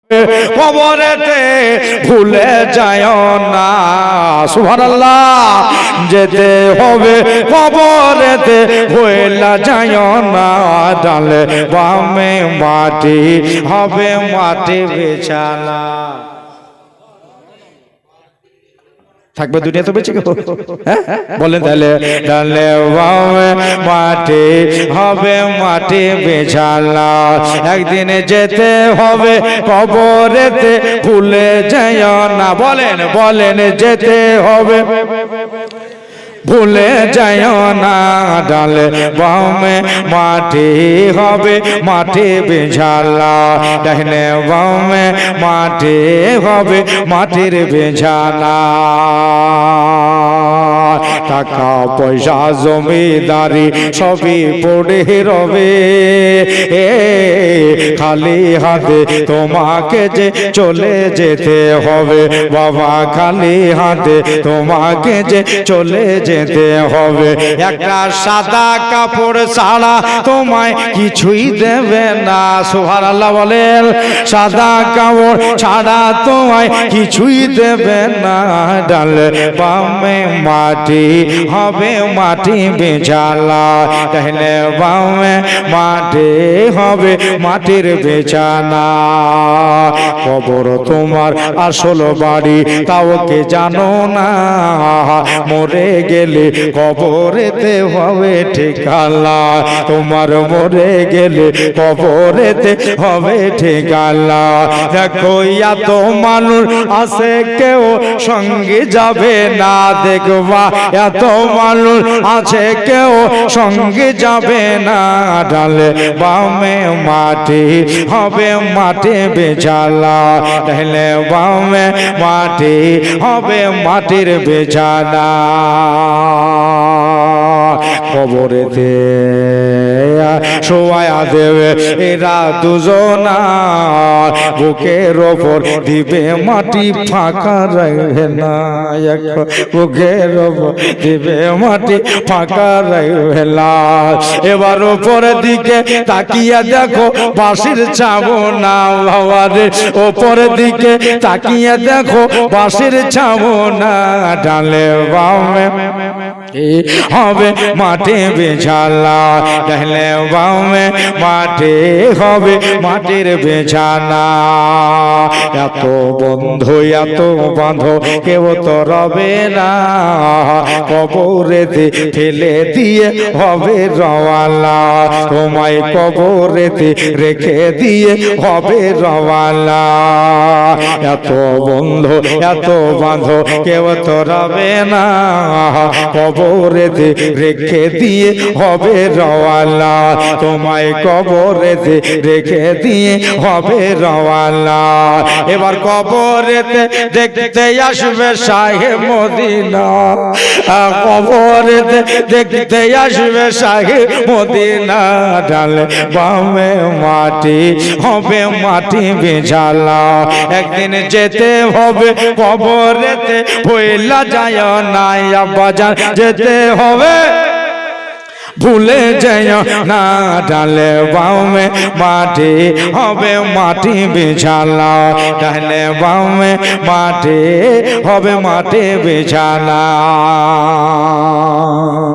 কবরেতে ভুলে যায় না, সুবহানাল্লাহ। যেতে হবে কবরেতে ভুলে যায় না, ডালে বামে মাটি হবে মাটি বিছানা। থাকবে দুনিয়া তো বেঁচে গেল, বলেন তাহলে। ডালে বামে মাটি হবে মাটি বিছানা, একদিন যেতে হবে কবরেতে ভুলে যাইও না। বলেন বলেন যেতে হবে ভুলে যাইও না, ডালে বামে মাটি হবে মাটি বিছানা, ডাইনে বামে মাটি হবে মাটির বিছানা। টাকা পয়সা জমিদারি সবই পড়ে রবে, খালি হাতে তোমাকে যে চলে যেতে হবে বাবা, খালি হাতে তোমাকে যে চলে যেতে হবে। একটা সাদা কাপড় ছাড়া তোমায় কিছুই দেবে না, সুবহানাল্লাহ বলেন। সাদা কাপড় ছাড়া তোমায় কিছুই দেবে না, ডালে বামে মাটি হবে মাটি বিছানা, ডাইনে বামে মাটি হবে মাটির বিছানা। কবর তোমার আসল বাড়ি তাও কে জানো না, মরে গেলে কবরেতে হবে ঠিকানা, তোমার মরে গেলে কবরেতে হবে ঠিকানা। দেখো এত মানুষ আছে কেউ সঙ্গে যাবে না, দেখবা এত মানুষ আছে কেউ সঙ্গে যাবে না, ডালে বামে মাটি হবে মাটি বিছানা, ডালে বামে মাটি হবে মাটির বিছানা। কবরেতে শোয়া দেবে এরা দুজনা, বুকের ওপর দিবে মাটি ফাঁকা রাখবে না, বুকের ওপর দিবে মাটি ফাঁকা রাখবে না। এবার ওপরের দিকে তাকিয়ে দেখো বাঁশির ছাবো না বাবারে, ওপরের দিকে তাকিয়ে দেখো বাঁশির ছাবো না, ডালে বামে হবে মাটি বিছানা, ডালে বামে মাটি হবে মাটির বিছানা। এত বন্ধু এত বাঁধো কেউ তো রবে না, কবরেতে ফেলে দিয়ে হবে রওয়ানা, তোমায় কবরেতে রেখে দিয়ে হবে রওয়ানা। এত বন্ধু এত বাঁধো কেউ তো রবে না, কবরেতে রেখে দিয়ে হবে রওয়ানা, তোমায় কবরেতে রেখে দিয়ে হবে রওয়ানা। এবার কবরেতে দেখতে আসবে শাহে মদিনা, কবরেতে দেখতে আসবে শাহে মদিনা, ডালে বামে মাটি হবে মাটি বিছানা, একদিন যেতে হবে কবরেতে ভুলে যায় না আব্বাজান, যেতে হবে ভুলে যাইও না, ডালে বামে মাটি হবে মাটি বিছানা, ডালে বামে মাটি হবে মাটি বিছানা।